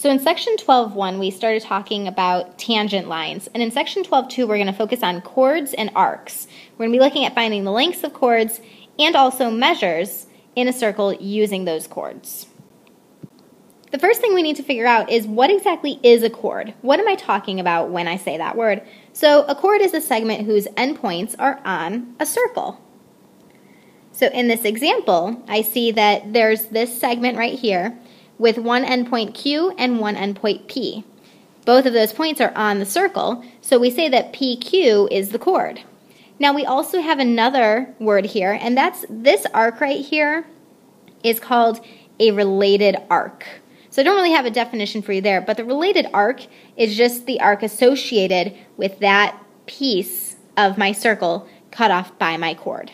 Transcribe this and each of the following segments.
So in section 12.1, we started talking about tangent lines, and in section 12.2, we're going to focus on chords and arcs. We're going to be looking at finding the lengths of chords and also measures in a circle using those chords. The first thing we need to figure out is what exactly is a chord? What am I talking about when I say that word? So a chord is a segment whose endpoints are on a circle. So in this example, I see that there's this segment right here with one endpoint Q and one endpoint P. Both of those points are on the circle, so we say that PQ is the chord. Now we also have another word here, and that's this arc right here is called a related arc. So I don't really have a definition for you there, but the related arc is just the arc associated with that piece of my circle cut off by my chord.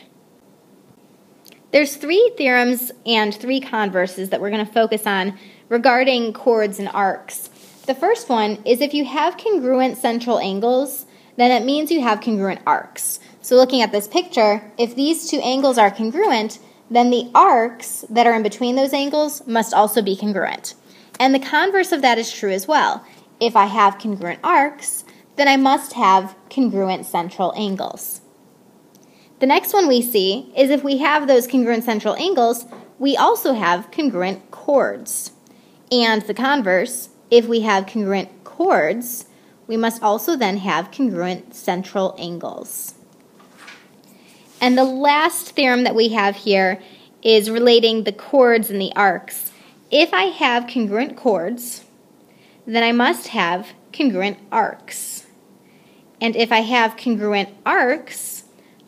There's 3 theorems and 3 converses that we're going to focus on regarding chords and arcs. The first one is if you have congruent central angles, then it means you have congruent arcs. So looking at this picture, if these 2 angles are congruent, then the arcs that are in between those angles must also be congruent. And the converse of that is true as well. If I have congruent arcs, then I must have congruent central angles. The next one we see is if we have those congruent central angles, we also have congruent chords. And the converse, if we have congruent chords, we must also then have congruent central angles. And the last theorem that we have here is relating the chords and the arcs. If I have congruent chords, then I must have congruent arcs. And if I have congruent arcs,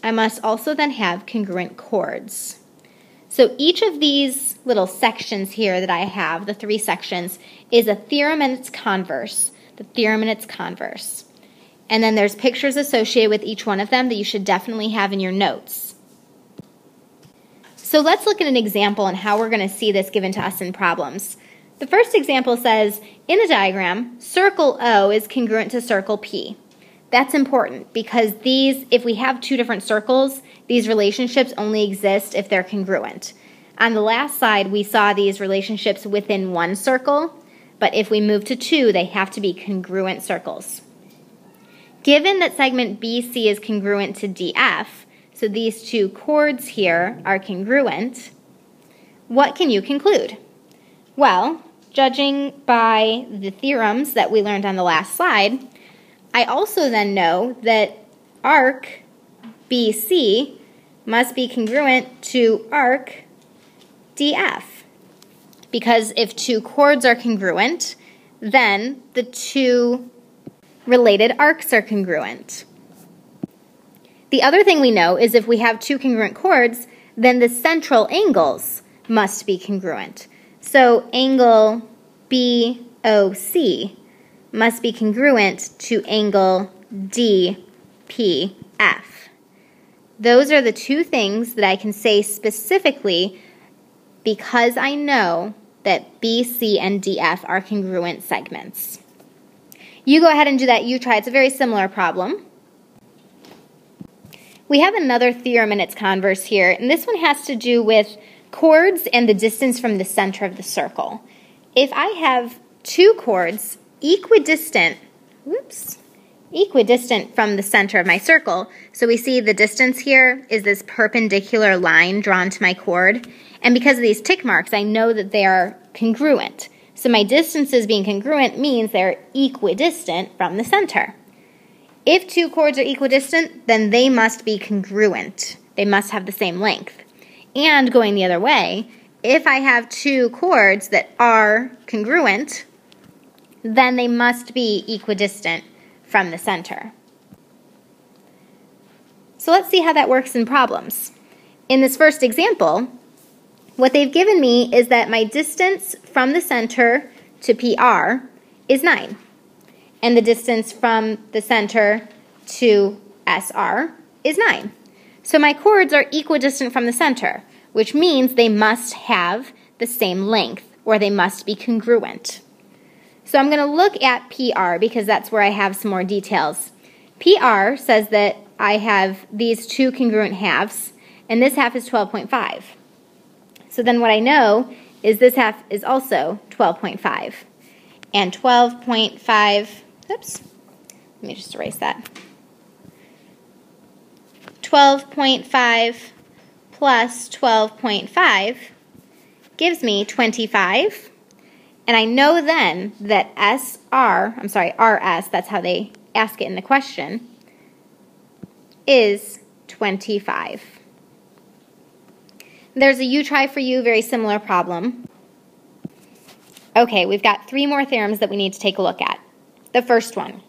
I must also then have congruent chords. So each of these little sections here that I have, the 3 sections, is a theorem and its converse, the theorem and its converse. And then there's pictures associated with each one of them that you should definitely have in your notes. So let's look at an example and how we're going to see this given to us in problems. The first example says, in the diagram, circle O is congruent to circle P. That's important because if we have 2 different circles, these relationships only exist if they're congruent. On the last slide, we saw these relationships within 1 circle, but if we move to 2, they have to be congruent circles. Given that segment BC is congruent to DF, so these 2 chords here are congruent, what can you conclude? Well, judging by the theorems that we learned on the last slide, I also then know that arc BC must be congruent to arc DF. Because if 2 chords are congruent, then the 2 related arcs are congruent. The other thing we know is if we have 2 congruent chords, then the central angles must be congruent. So angle BOC must be congruent to angle DPF. Those are the 2 things that I can say specifically because I know that BC and DF are congruent segments. You go ahead and do that. You try. It's a very similar problem. We have another theorem and its converse here, and this one has to do with chords and the distance from the center of the circle. If I have 2 chords equidistant from the center of my circle. So we see the distance here is this perpendicular line drawn to my chord. And because of these tick marks, I know that they are congruent. So my distances being congruent means they're equidistant from the center. If 2 chords are equidistant, then they must be congruent. They must have the same length. And going the other way, if I have 2 chords that are congruent, then they must be equidistant from the center. So let's see how that works in problems. In this first example, what they've given me is that my distance from the center to PR is 9. And the distance from the center to SR is 9. So my chords are equidistant from the center, which means they must have the same length, or they must be congruent. So I'm going to look at PR because that's where I have some more details. PR says that I have these 2 congruent halves, and this half is 12.5. So then what I know is this half is also 12.5. and 12.5, oops, let me just erase that. 12.5 plus 12.5 gives me 25. And I know then that RS, that's how they ask it in the question, is 25. There's a you try for you, very similar problem. Okay, we've got 3 more theorems that we need to take a look at. The first one,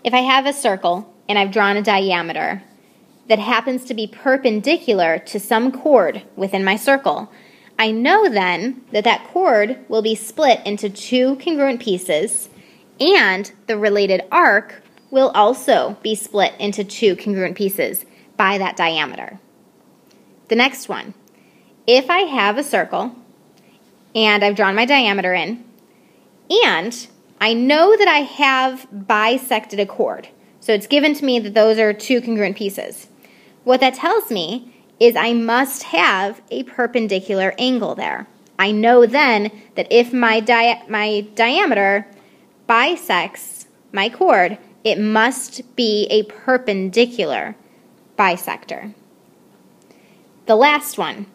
if I have a circle and I've drawn a diameter that happens to be perpendicular to some chord within my circle, I know then that that chord will be split into 2 congruent pieces, and the related arc will also be split into 2 congruent pieces by that diameter. The next one, if I have a circle and I've drawn my diameter in, and I know that I have bisected a chord, so it's given to me that those are 2 congruent pieces. What that tells me is I must have a perpendicular angle there. I know then that if my diameter bisects my chord, it must be a perpendicular bisector. The last one,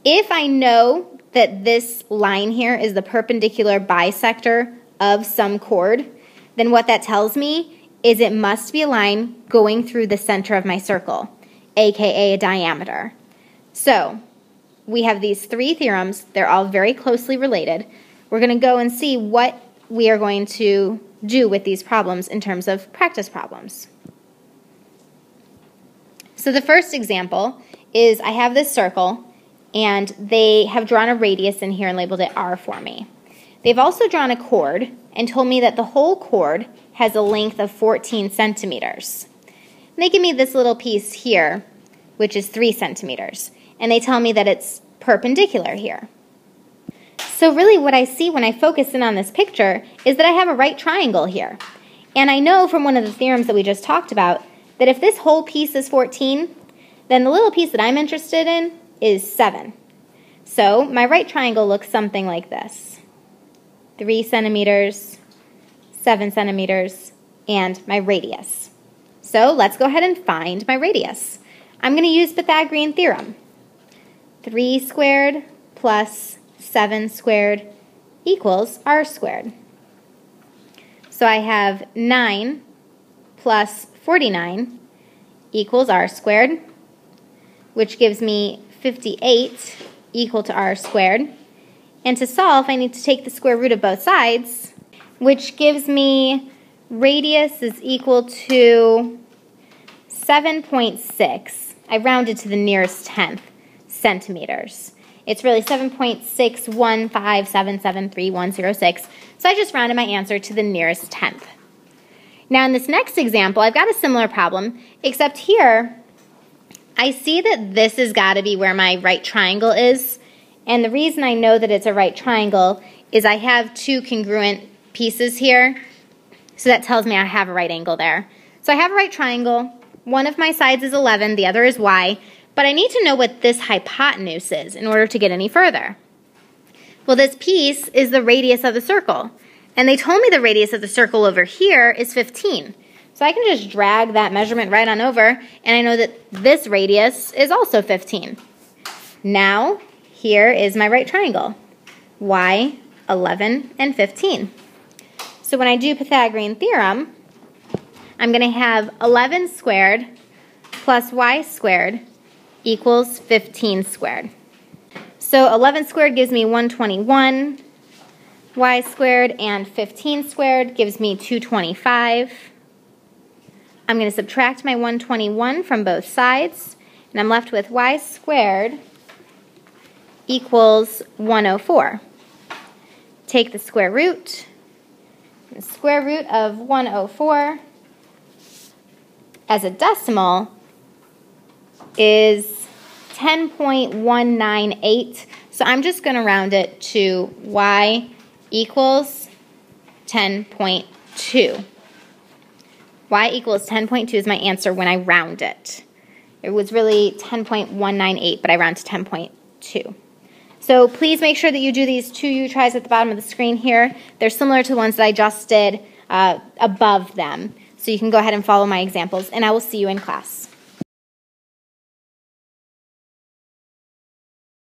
if I know that this line here is the perpendicular bisector of some chord, then what that tells me is it must be a line going through the center of my circle, aka a diameter. So we have these 3 theorems. They're all very closely related. We're going to go and see what we are going to do with these problems in terms of practice problems. So the first example is I have this circle and they have drawn a radius in here and labeled it R for me. They've also drawn a chord and told me that the whole chord has a length of 14 centimeters. And they give me this little piece here, which is 3 centimeters, and they tell me that it's perpendicular here. So really what I see when I focus in on this picture is that I have a right triangle here. And I know from one of the theorems that we just talked about that if this whole piece is 14, then the little piece that I'm interested in is 7. So my right triangle looks something like this. 3 centimeters, 7 centimeters, and my radius. So let's go ahead and find my radius. I'm going to use Pythagorean theorem. 3 squared plus 7 squared equals r squared. So I have 9 plus 49 equals r squared, which gives me 58 equal to r squared. And to solve, I need to take the square root of both sides, which gives me radius is equal to 7.6. I rounded to the nearest tenth centimeters. It's really 7.615773106, so I just rounded my answer to the nearest tenth. Now in this next example, I've got a similar problem, except here I see that this has got to be where my right triangle is, and the reason I know that it's a right triangle is I have 2 congruent pieces here, so that tells me I have a right angle there. So I have a right triangle. One of my sides is 11, the other is y, but I need to know what this hypotenuse is in order to get any further. Well, this piece is the radius of the circle, and they told me the radius of the circle over here is 15. So I can just drag that measurement right on over, and I know that this radius is also 15. Now, here is my right triangle, y, 11, and 15. So when I do Pythagorean theorem, I'm going to have 11 squared plus y squared equals 15 squared. So 11 squared gives me 121, y squared, and 15 squared gives me 225. I'm going to subtract my 121 from both sides, and I'm left with y squared equals 104. Take the square root. The square root of 104 as a decimal is 10.198. So I'm just going to round it to y equals 10.2. Y equals 10.2 is my answer when I round it. It was really 10.198, but I round to 10.2. So So please make sure that you do these 2 U tries at the bottom of the screen here. They're similar to the ones that I just did above them. So you can go ahead and follow my examples, and I will see you in class.